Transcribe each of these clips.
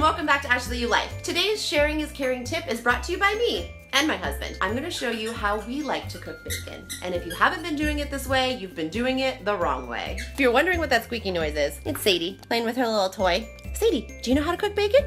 welcome back to Actually You Life. Today's Sharing is Caring tip is brought to you by me and my husband. I'm gonna show you how we like to cook bacon. And if you haven't been doing it this way, you've been doing it the wrong way. If you're wondering what that squeaky noise is, it's Sadie playing with her little toy. Sadie, do you know how to cook bacon?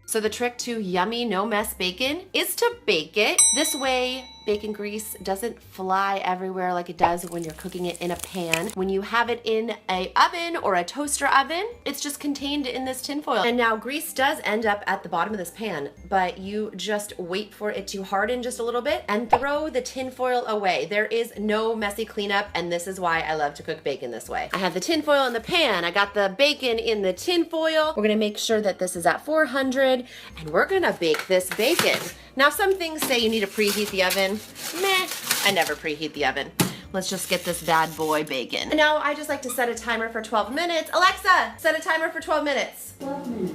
So the trick to yummy, no mess bacon is to bake it. This way, bacon grease doesn't fly everywhere like it does when you're cooking it in a pan. When you have it in an oven or a toaster oven, it's just contained in this tin foil. And now grease does end up at the bottom of this pan, but you just wait for it to harden just a little bit and throw the tin foil away. There is no messy cleanup, and this is why I love to cook bacon this way. I have the tin foil in the pan, I got the bacon in the tin foil. We're gonna make sure that this is at 400, and we're gonna bake this bacon. Now some things say you need to preheat the oven. Meh, I never preheat the oven. Let's just get this bad boy bacon. And now I just like to set a timer for 12 minutes. Alexa, set a timer for 12 minutes. 12 minutes.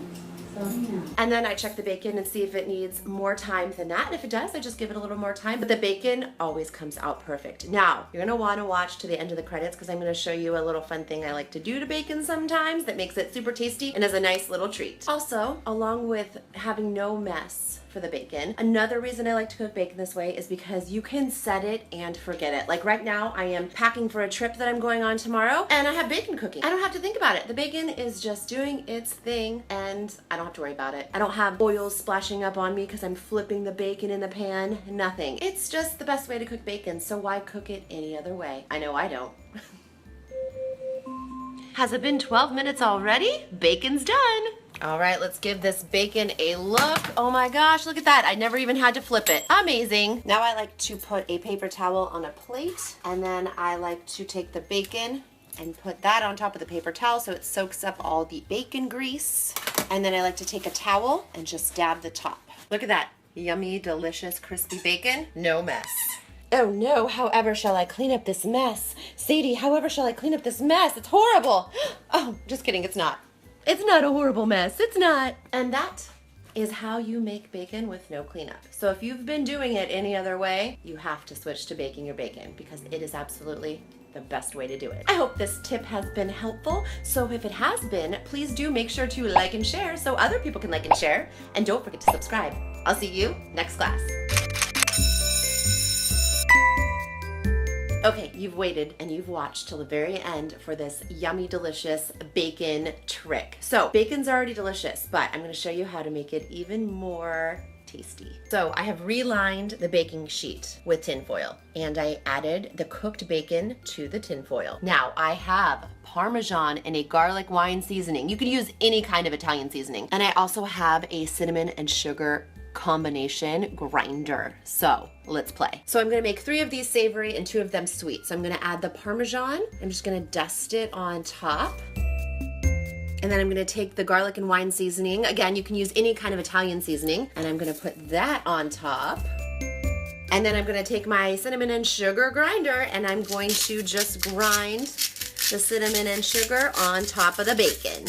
And then I check the bacon and see if it needs more time than that. And if it does, I just give it a little more time. But the bacon always comes out perfect. Now, you're gonna wanna watch to the end of the credits because I'm gonna show you a little fun thing I like to do to bacon sometimes that makes it super tasty and is a nice little treat. Also, along with having no mess for the bacon, another reason I like to cook bacon this way is because you can set it and forget it. Like right now, I am packing for a trip that I'm going on tomorrow and I have bacon cooking. I don't have to think about it. The bacon is just doing its thing and I don't have to worry about it. I don't have oil splashing up on me because I'm flipping the bacon in the pan. Nothing. It's just the best way to cook bacon, so why cook it any other way? I know I don't. Has it been 12 minutes already? Bacon's done. All right, let's give this bacon a look. Oh my gosh, look at that. I never even had to flip it. Amazing. Now I like to put a paper towel on a plate, and then I like to take the bacon and put that on top of the paper towel so it soaks up all the bacon grease. And then I like to take a towel and just dab the top. Look at that. Yummy, delicious, crispy bacon. No mess. Oh no, however shall I clean up this mess? Sadie, however shall I clean up this mess? It's horrible. Oh, just kidding, it's not. It's not a horrible mess, it's not. And that is how you make bacon with no cleanup. So if you've been doing it any other way, you have to switch to baking your bacon because it is absolutely the best way to do it. I hope this tip has been helpful. So if it has been, please do make sure to like and share so other people can like and share. And don't forget to subscribe. I'll see you next class. Okay, you've waited and you've watched till the very end for this yummy, delicious bacon trick. So bacon's already delicious, but I'm gonna show you how to make it even more tasty. So I have relined the baking sheet with tin foil and I added the cooked bacon to the tin foil. Now I have Parmesan and a garlic wine seasoning. You could use any kind of Italian seasoning. And I also have a cinnamon and sugar combination grinder. So let's play. So I'm gonna make 3 of these savory and 2 of them sweet. So I'm gonna add the Parmesan. I'm just gonna dust it on top. And then I'm gonna take the garlic and wine seasoning. Again, you can use any kind of Italian seasoning. And I'm gonna put that on top. And then I'm gonna take my cinnamon and sugar grinder and I'm going to just grind the cinnamon and sugar on top of the bacon.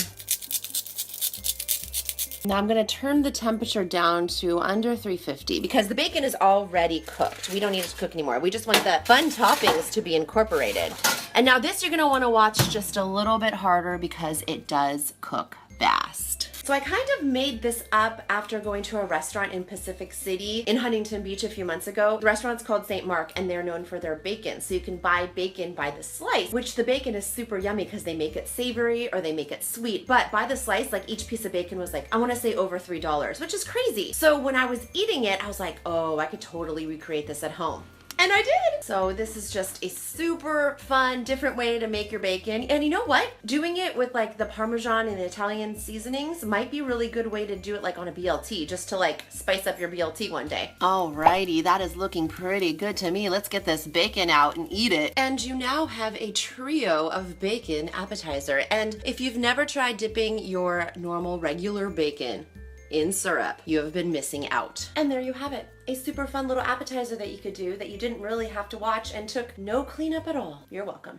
Now I'm gonna turn the temperature down to under 350 because the bacon is already cooked. We don't need it to cook anymore. We just want the fun toppings to be incorporated. And now this you're gonna wanna watch just a little bit harder because it does cook fast. So I kind of made this up after going to a restaurant in Pacific City in Huntington Beach a few months ago. The restaurant's called St. Mark and they're known for their bacon. So you can buy bacon by the slice, which the bacon is super yummy because they make it savory or they make it sweet. But by the slice, like each piece of bacon was like, I wanna say over $3, which is crazy. So when I was eating it, I was like, oh, I could totally recreate this at home. And I did! So this is just a super fun, different way to make your bacon. And you know what? Doing it with like the Parmesan and the Italian seasonings might be a really good way to do it like on a BLT, just to like spice up your BLT one day. Alrighty, that is looking pretty good to me. Let's get this bacon out and eat it. And you now have a trio of bacon appetizer. And if you've never tried dipping your normal regular bacon in syrup, you have been missing out. And there you have it. A super fun little appetizer that you could do that you didn't really have to watch and took no cleanup at all. You're welcome.